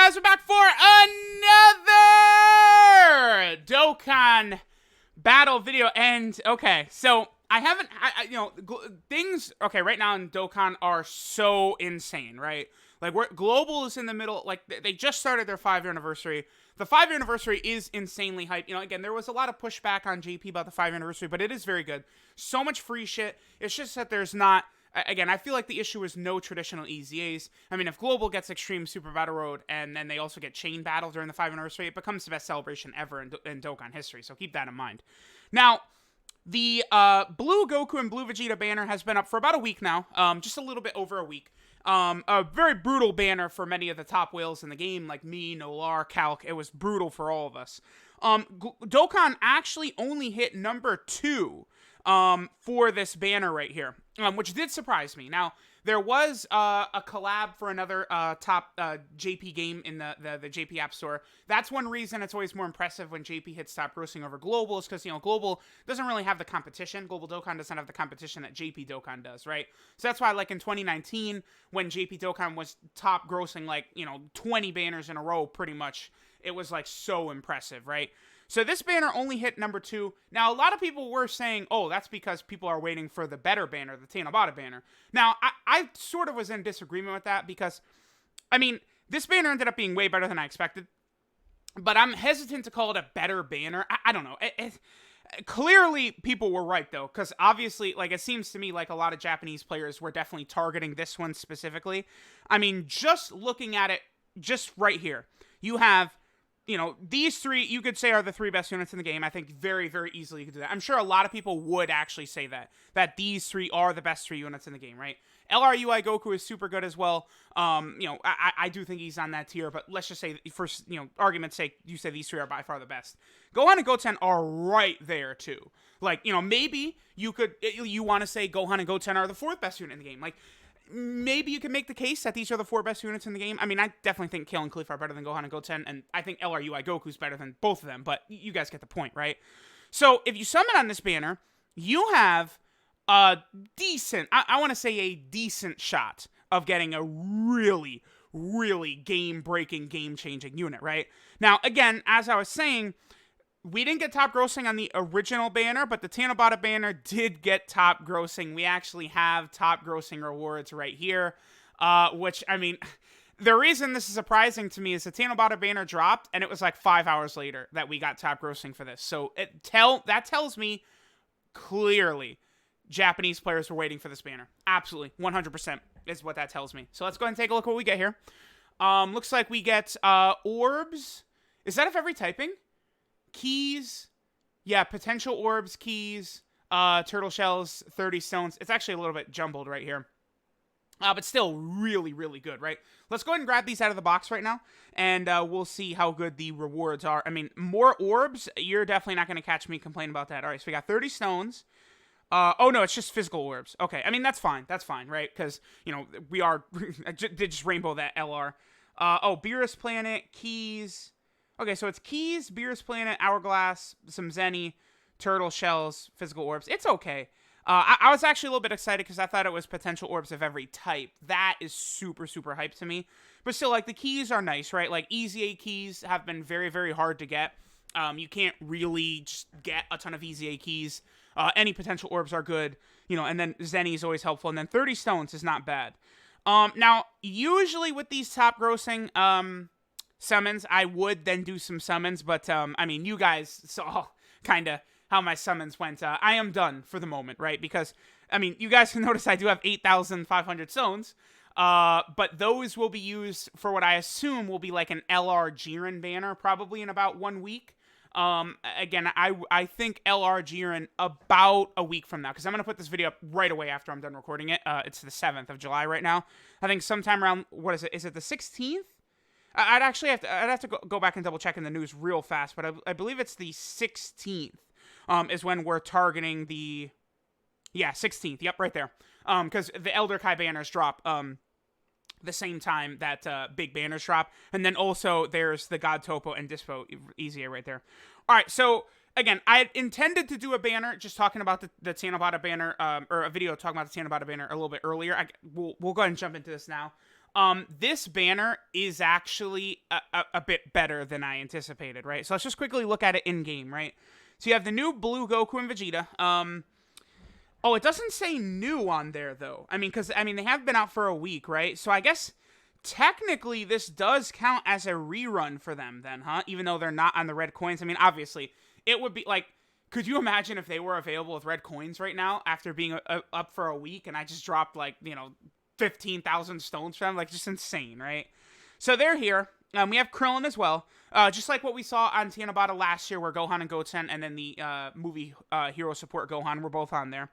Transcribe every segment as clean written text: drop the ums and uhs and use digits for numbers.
guys, we're back for another Dokkan battle video. And okay, so I haven't, things, okay, right now in Dokkan are so insane, right? Like, Global is in the middle, like, they just started their 5-year anniversary. The 5-year anniversary is insanely hyped. Again, there was a lot of pushback on JP about the 5-year anniversary, but it is very good. So much free shit. It's just that there's not, again, I feel like the issue is no traditional EZAs. I mean, if Global gets Extreme Super Battle Road, and then they also get Chain Battle during the 5th anniversary, it becomes the best celebration ever in Dokkan history, so keep that in mind. Now, the Blue Goku and Blue Vegeta banner has been up for about a week now, just a little bit over a week. A very brutal banner for many of the top whales in the game, like me, Nolar, Calc. It was brutal for all of us. Dokkan actually only hit number 2 for this banner right here, which did surprise me. Now, there was a collab for another top JP game in the JP App Store. That's one reason it's always more impressive when JP hits top grossing over Global, is because, Global doesn't really have the competition. Global Dokkan doesn't have the competition that JP Dokkan does, right? So that's why, like, in 2019, when JP Dokkan was top grossing, like, 20 banners in a row, pretty much, it was, like, so impressive, right? So this banner only hit number 2. Now, a lot of people were saying, oh, that's because people are waiting for the better banner, the TANABATA banner. Now, I sort of was in disagreement with that because, I mean, this banner ended up being way better than I expected. But I'm hesitant to call it a better banner. I don't know. Clearly, people were right, though, because obviously, like, it seems to me like a lot of Japanese players were definitely targeting this one specifically. I mean, just looking at it, just right here, you have, these 3, you could say, are the 3 best units in the game. I think very, very easily you could do that. I'm sure a lot of people would actually say that these 3 are the best 3 units in the game, right? LRUI Goku is super good as well. I do think he's on that tier, but let's just say, for, argument's sake, you say these 3 are by far the best. Gohan and Goten are right there, too. Like, maybe you want to say Gohan and Goten are the 4th best unit in the game. Like, maybe you can make the case that these are the 4 best units in the game. I mean, I definitely think Kale and Cliff are better than Gohan and Goten, and I think LRUI Goku's better than both of them, but you guys get the point, right? So, if you summon on this banner, you have a decent, I want to say a decent shot of getting a really, really game-breaking, game-changing unit, right? Now, again, as I was saying, we didn't get top grossing on the original banner, but the TANABATA banner did get top grossing. We actually have top grossing rewards right here, which, I mean, the reason this is surprising to me is the TANABATA banner dropped, and it was like 5 hours later that we got top grossing for this. So that tells me clearly Japanese players were waiting for this banner. Absolutely, 100% is what that tells me. So let's go ahead and take a look at what we get here. Looks like we get orbs. Is that of every typing? Keys, yeah, potential orbs, keys, turtle shells, 30 stones. It's actually a little bit jumbled right here. But still really, really good, right? Let's go ahead and grab these out of the box right now, and we'll see how good the rewards are. I mean, more orbs, you're definitely not going to catch me complaining about that. All right, so we got 30 stones. Oh, no, it's just physical orbs. Okay, I mean, that's fine, right? Because, we are, did just rainbow that LR. Beerus Planet, keys. Okay, so it's keys, Beerus Planet, Hourglass, some Zenny, turtle shells, physical orbs. It's okay. I was actually a little bit excited because I thought it was potential orbs of every type. That is super, super hype to me. But still, like, the keys are nice, right? Like, EZA keys have been very, very hard to get. You can't really just get a ton of EZA keys. Any potential orbs are good, and then Zenny is always helpful. And then 30 stones is not bad. Now, usually with these top grossing, summons, I would then do some summons, but, I mean, you guys saw kind of how my summons went. I am done for the moment, right? Because, I mean, you guys can notice I do have 8,500 stones, but those will be used for what I assume will be like an LR Jiren banner, probably in about 1 week. Again, I think LR Jiren about a week from now, because I'm going to put this video up right away after I'm done recording it. It's the 7th of July right now. I think sometime around, what is it? Is it the 16th? I'd have to go back and double check in the news real fast, but I believe it's the 16th is when we're targeting the, 16th. Yep, right there. Because the Elder Kai banners drop the same time that big banners drop, and then also there's the God Topo and Dispo easier right there. All right, so again, I intended to do a banner just talking about the TANABATA banner, or a video talking about the TANABATA banner a little bit earlier. We'll go ahead and jump into this now. This banner is actually a bit better than I anticipated, right? So let's just quickly look at it in game, right? So you have the new blue Goku and Vegeta. Oh, it doesn't say new on there though. I mean, because they have been out for a week, right? So I guess technically this does count as a rerun for them then, huh? Even though they're not on the red coins. I mean, obviously it would be like, could you imagine if they were available with red coins right now after being up for a week and I just dropped 15,000 stones for them? Like, just insane, right? So they're here. We have Krillin as well. Just like what we saw on TANABATA last year where Gohan and Goten and then the movie Hero Support Gohan were both on there.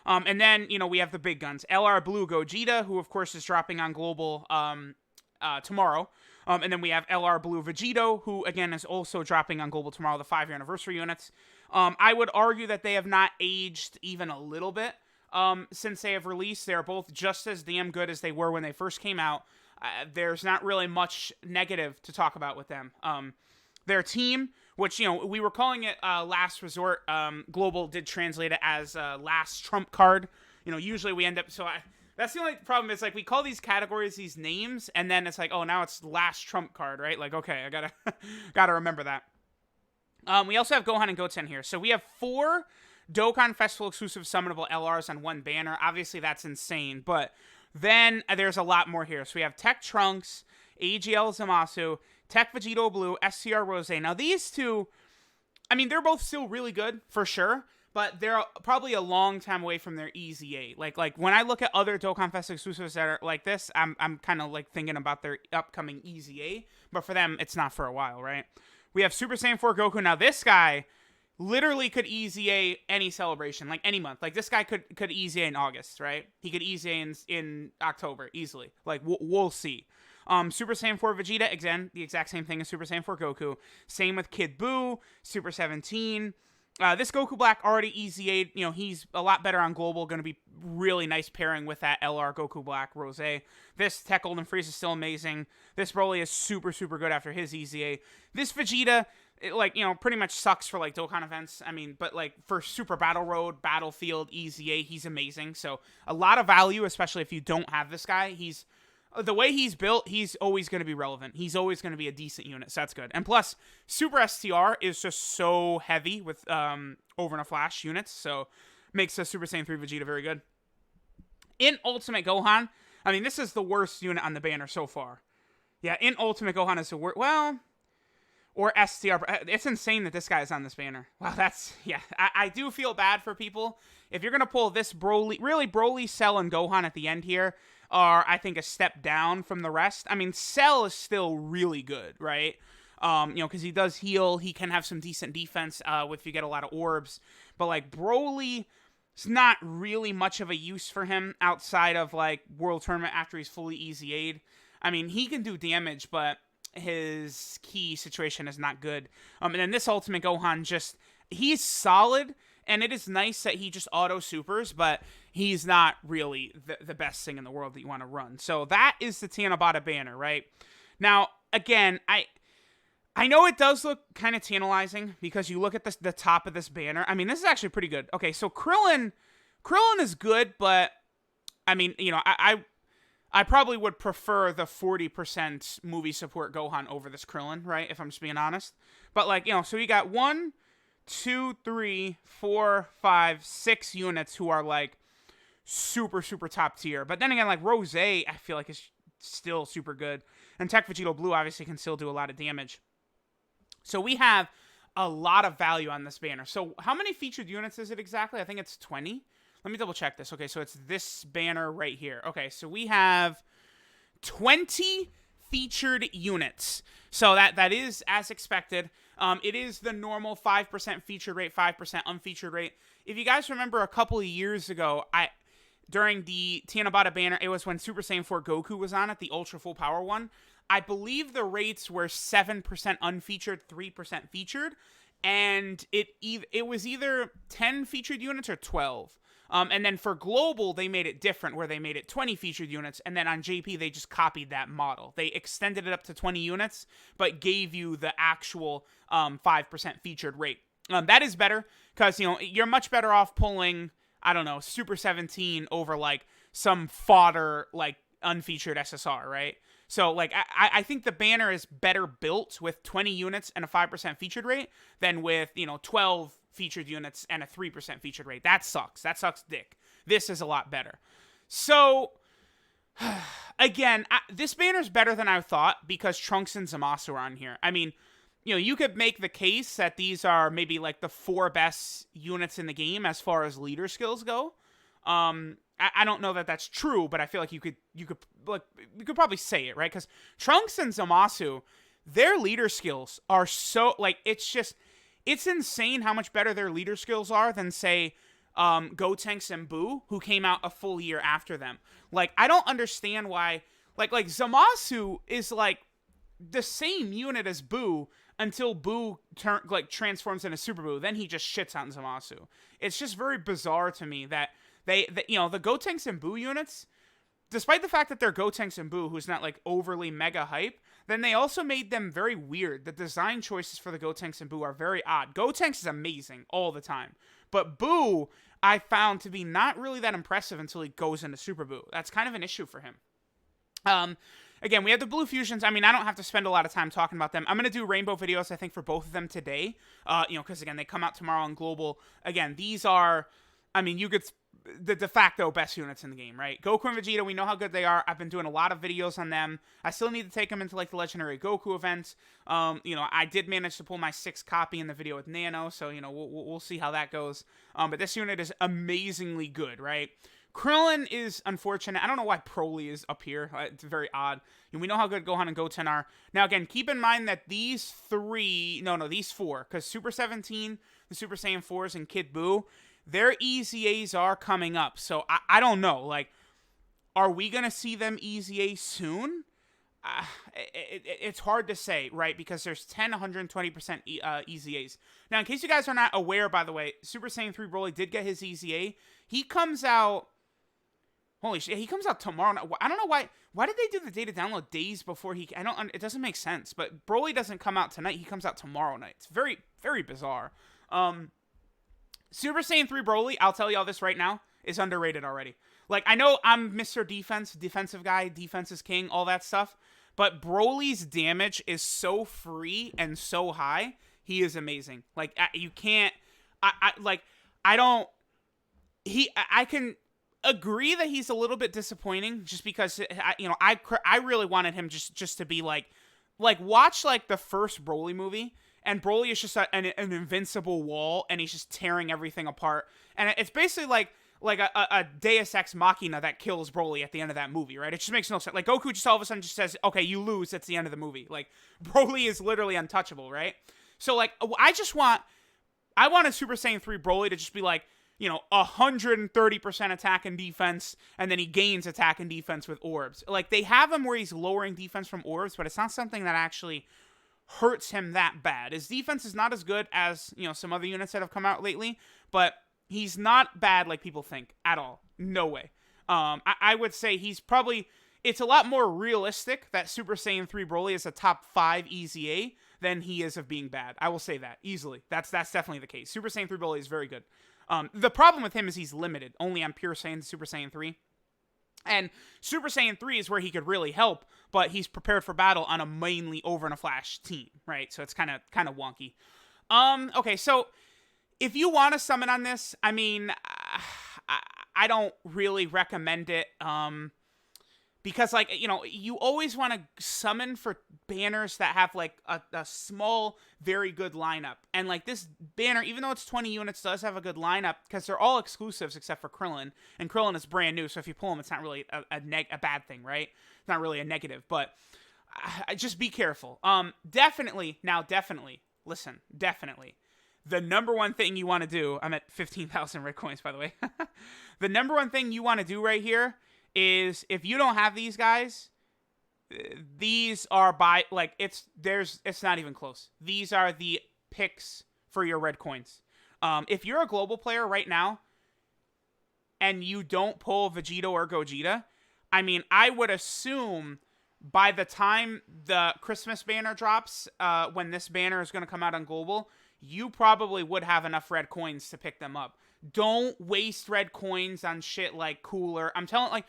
And then, we have the big guns. LR Blue Gogeta, who of course is dropping on Global tomorrow. And then we have LR Blue Vegito, who again is also dropping on Global tomorrow, the 5-year anniversary units. I would argue that they have not aged even a little bit since they have released. They're both just as damn good as they were when they first came out. There's not really much negative to talk about with them. Their team, which, we were calling it Last Resort. Global did translate it as Last Trump Card. Usually we end up... that's the only problem. It's like we call these categories these names, and then it's like, oh, now it's Last Trump Card, right? Like, okay, I gotta remember that. We also have Gohan and Goten here. So we have 4 Dokkan Festival exclusive summonable LRs on one banner. Obviously, that's insane, but then there's a lot more here. So we have Tech Trunks, AGL Zamasu, Tech Vegito Blue, SCR Rose. Now, these two, they're both still really good, for sure, but they're probably a long time away from their EZA. Like when I look at other Dokkan Fest exclusives that are like this, I'm kind of thinking about their upcoming EZA, but for them, it's not for a while, right? We have Super Saiyan 4 Goku. Now, this guy literally could EZA any celebration, like any month. Like, this guy could EZA in August, right? He could EZA in October, easily. Like, we'll see. Super Saiyan 4 Vegeta, again, the exact same thing as Super Saiyan 4 Goku. Same with Kid Buu, Super 17. This Goku Black already EZA'd. He's a lot better on Global. Going to be really nice pairing with that LR Goku Black Rose. This Tech Golden Freeze is still amazing. This Broly is super, super good after his EZA. This Vegeta, pretty much sucks for, Dokkan events. But, for Super Battle Road, Battlefield, EZA, he's amazing. So, a lot of value, especially if you don't have this guy. The way he's built, he's always going to be relevant. He's always going to be a decent unit, so that's good. And plus, Super STR is just so heavy with Over in a Flash units, so makes the Super Saiyan 3 Vegeta very good. In Ultimate Gohan, this is the worst unit on the banner so far. Yeah, in Ultimate Gohan is the worst. Well, or STR. It's insane that this guy is on this banner. Wow, I do feel bad for people. If you're going to pull this Broly, Cell, and Gohan at the end here are, I think, a step down from the rest. Cell is still really good, right? Because he does heal. He can have some decent defense if you get a lot of orbs. But, Broly, it's not really much of a use for him outside of, World Tournament after he's fully EZA'd. He can do damage, but his key situation is not good. And then this Ultimate Gohan he's solid, and it is nice that he just auto supers, but he's not really the best thing in the world that you want to run. So that is the TANABATA banner, right? Now, again, I know it does look kind of tantalizing because you look at the top of this banner. This is actually pretty good. Okay, so Krillin is good, but I probably would prefer the 40% movie support Gohan over this Krillin, right? If I'm just being honest. But so you got 1, 2, 3, 4, 5, 6 units who are super, super top tier. But then again, Rose, I feel like is still super good. And Tech Vegito Blue obviously can still do a lot of damage. So we have a lot of value on this banner. So how many featured units is it exactly? I think it's 20. Let me double check this. Okay, so it's this banner right here. Okay, so we have 20 featured units. So that is as expected. It is the normal 5% featured rate, 5% unfeatured rate. If you guys remember a couple of years ago, during the TANABATA banner, it was when Super Saiyan 4 Goku was on it, the Ultra Full Power one. I believe the rates were 7% unfeatured, 3% featured, and it was either 10 featured units or 12. And then for Global, they made it different, where they made it 20 featured units, and then on JP, they just copied that model. They extended it up to 20 units, but gave you the actual 5% featured rate. That is better, because, you're much better off pulling, I don't know, Super 17 over, some fodder, unfeatured SSR, right? So, like, I think the banner is better built with 20 units and a 5% featured rate than with, 12 featured units and a 3% featured rate. That sucks. That sucks dick. This is a lot better. So, again, this banner's better than I thought because Trunks and Zamasu are on here. I mean, you could make the case that these are maybe, like, the 4 best units in the game as far as leader skills go. I don't know that that's true, but I feel like you could probably say it, right? Because Trunks and Zamasu, their leader skills are so, like, it's insane how much better their leader skills are than, say, Gotenks and Boo, who came out a full year after them. Like, I don't understand why, like Zamasu is, like, the same unit as Boo until Boo transforms into Super Boo. Then he just shits on Zamasu. It's just very bizarre to me that the Gotenks and Boo units, despite the fact that they're Gotenks and Boo, who's not, like, overly mega hype, then they also made them very weird. The design choices for the Gotenks and Boo are very odd. Gotenks is amazing all the time, but Boo I found to be not really that impressive until he goes into Super Boo. That's kind of an issue for him. Again, we have the Blue Fusions. I mean, I don't have to spend a lot of time talking about them. I'm going to do rainbow videos, I think, for both of them today, because, again, they come out tomorrow on Global. Again, these are, I mean, the de facto best units in the game, right? Goku and Vegeta, we know how good they are. I've been doing a lot of videos on them. I still need to take them into, like, the Legendary Goku event. I did manage to pull my 6th copy in the video with Nano, so, we'll see how that goes. But this unit is amazingly good, right? Krillin is unfortunate. I don't know why Broly is up here. It's very odd. We know how good Gohan and Goten are. Now, again, keep in mind that these 4, because Super 17, the Super Saiyan 4s, and Kid Buu, their EZAs are coming up. So, I don't know. Like, are we going to see them EZA soon? It's hard to say, right? Because there's 120% EZAs. Now, in case you guys are not aware, by the way, Super Saiyan 3 Broly did get his EZA. He comes out... Holy shit, he comes out tomorrow. I don't know why. Why did they do the data download days before he... It doesn't make sense. But Broly doesn't come out tonight. He comes out tomorrow night. It's very, very bizarre. Super Saiyan 3 Broly, I'll tell y'all this right now, is underrated already. Like, I know I'm Mr. Defense, defensive guy, defense is king, all that stuff. But Broly's damage is so free and so high. He is amazing. Like, you can't... I can agree that he's a little bit disappointing just because, I really wanted him just to be like, watch, like, the first Broly movie, and Broly is just an invincible wall, and he's just tearing everything apart. And it's basically like a Deus Ex Machina that kills Broly at the end of that movie, right? It just makes no sense. Like, Goku just all of a sudden just says, okay, you lose, that's the end of the movie. Like, Broly is literally untouchable, right? So, like, I want a Super Saiyan 3 Broly to just be like, 130% attack and defense, and then he gains attack and defense with orbs. Like, they have him where he's lowering defense from orbs, but it's not something that actually hurts him that bad. His defense is not as good as, some other units that have come out lately, but he's not bad like people think at all. No way. I would say it's a lot more realistic that Super Saiyan 3 Broly is a top 5 EZA than he is of being bad. I will say that easily. That's definitely the case. Super Saiyan 3 Broly is very good. The problem with him is he's limited only on Pure Saiyan Super Saiyan 3. And Super Saiyan 3 is where he could really help, but he's prepared for battle on a mainly Over in a Flash team, right? So it's kind of wonky. Okay, so if you want to summon on this, I mean, I don't really recommend it. Because, like, you always want to summon for banners that have, like, a small, very good lineup. And, like, this banner, even though it's 20 units, does have a good lineup because they're all exclusives except for Krillin. And Krillin is brand new, so if you pull him, it's not really a bad thing, right? It's not really a negative, but just be careful. Definitely, listen, the number one thing you want to do, I'm at 15,000 red coins, by the way. The number one thing you want to do right here is if you don't have these guys, these are it's not even close. These are the picks for your red coins. If you're a global player right now and you don't pull Vegito or Gogeta, I mean, I would assume by the time the Christmas banner drops, when this banner is going to come out on global, you probably would have enough red coins to pick them up. Don't waste red coins on shit like Cooler. I'm telling, like,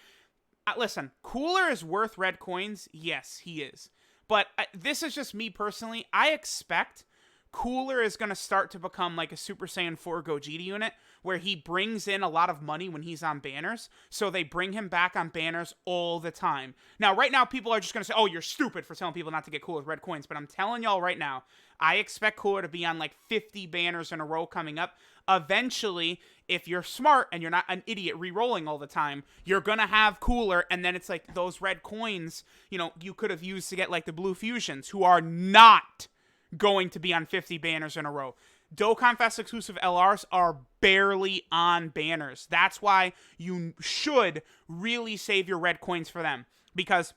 listen, Cooler is worth red coins. Yes, he is. But this is just me personally. I expect Cooler is going to start to become like a Super Saiyan 4 Gogeta unit where he brings in a lot of money when he's on banners. So they bring him back on banners all the time. Now, right now, people are just going to say, oh, you're stupid for telling people not to get Cooler with red coins. But I'm telling y'all right now, I expect Cooler to be on like 50 banners in a row coming up. Eventually, if you're smart and you're not an idiot re-rolling all the time, you're going to have Cooler, and then it's like those red coins, you know, you could have used to get like the blue fusions, who are not going to be on 50 banners in a row. Dokkan Fest exclusive LRs are barely on banners. That's why you should really save your red coins for them. Because,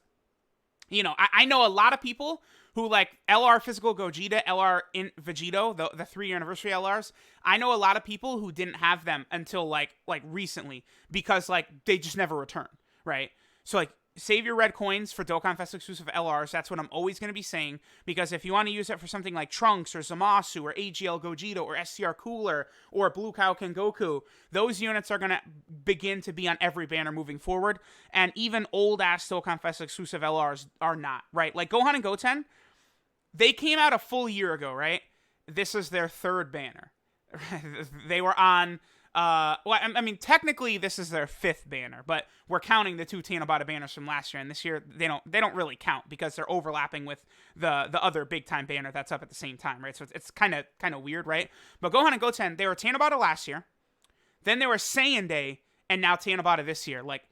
you know, I know a lot of people who like LR Physical Gogeta, LR in Vegito, the 3-year anniversary LRs. I know a lot of people who didn't have them until like recently because like they just never return, right? So like save your red coins for Dokkan Fest exclusive LRs. That's what I'm always going to be saying, because if you want to use it for something like Trunks or Zamasu or AGL Gogeta or SCR Cooler or Blue Kaioken Goku, those units are going to begin to be on every banner moving forward. And even old-ass Dokkan Fest exclusive LRs are not, right? Like Gohan and Goten, they came out a full year ago, right? This is their 3rd banner. They were on... well, I mean, technically this is their 5th banner, but we're counting the 2 TANABATA banners from last year, and this year they don't really count because they're overlapping with the other big time banner that's up at the same time, right? So it's kind of weird, right? But Gohan and Goten, they were TANABATA last year, then they were Saiyan Day, and now TANABATA this year. Like,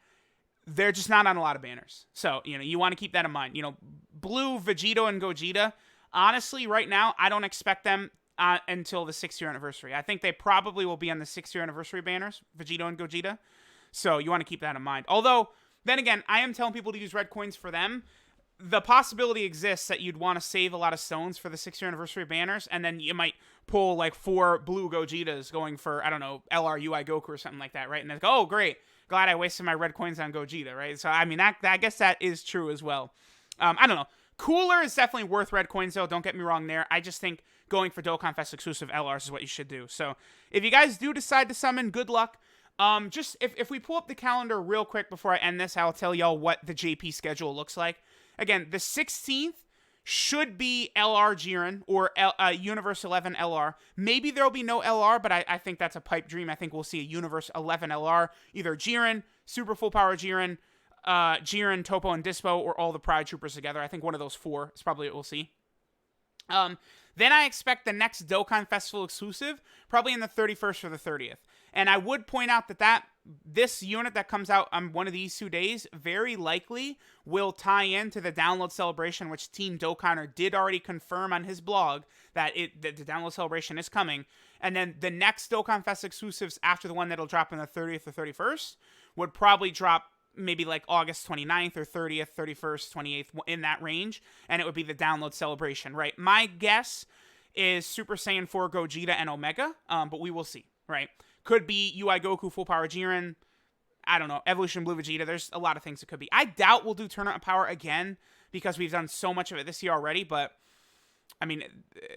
they're just not on a lot of banners, so you know you want to keep that in mind. You know, Blue, Vegito, and Gogeta. Honestly, right now I don't expect them until the 6-year anniversary. I think they probably will be on the 6-year anniversary banners, Vegito and Gogeta. So you want to keep that in mind. Although, then again, I am telling people to use red coins for them. The possibility exists that you'd want to save a lot of stones for the 6-year anniversary banners, and then you might pull like 4 blue Gogetas going for, I don't know, LR UI Goku or something like that, right? And it's like, oh, great. Glad I wasted my red coins on Gogeta, right? So, I mean, I guess that is true as well. I don't know. Cooler is definitely worth red coins, though. Don't get me wrong there. I just think going for Dokkan Fest exclusive LRs is what you should do. So if you guys do decide to summon, good luck. Just if we pull up the calendar real quick before I end this, I'll tell y'all what the JP schedule looks like. Again, the 16th should be LR Jiren or Universe 11 LR. Maybe there'll be no LR, but I think that's a pipe dream. I think we'll see a Universe 11 LR, either Jiren, Super Full Power Jiren, Jiren, Topo, and Dispo, or all the Pride Troopers together. I think one of those 4 is probably what we'll see. Then I expect the next Dokkan Festival exclusive, probably in the 31st or the 30th. And I would point out that this unit that comes out on one of these 2 days very likely will tie into the download celebration, which Team Dokkaner did already confirm on his blog that the download celebration is coming. And then the next Dokkan Fest exclusives after the one that'll drop on the 30th or 31st would probably drop maybe like August 29th or 30th, 31st, 28th, in that range, and it would be the download celebration, right? My guess is Super Saiyan 4 Gogeta and Omega, but we will see, right? Could be UI Goku, Full Power Jiren, I don't know, Evolution Blue Vegeta. There's a lot of things it could be. I doubt we'll do Tournament of Power again because we've done so much of it this year already, but I mean,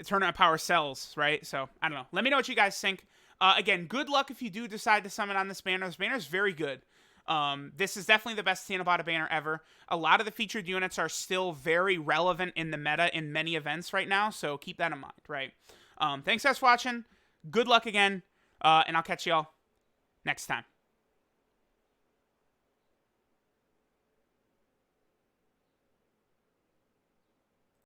Tournament of Power sells, right? So, I don't know. Let me know what you guys think. Again, good luck if you do decide to summon on this banner. This banner is very good. This is definitely the best TANABATA banner ever. A lot of the featured units are still very relevant in the meta in many events right now, so keep that in mind, right? Thanks guys for watching. Good luck again, and I'll catch y'all next time.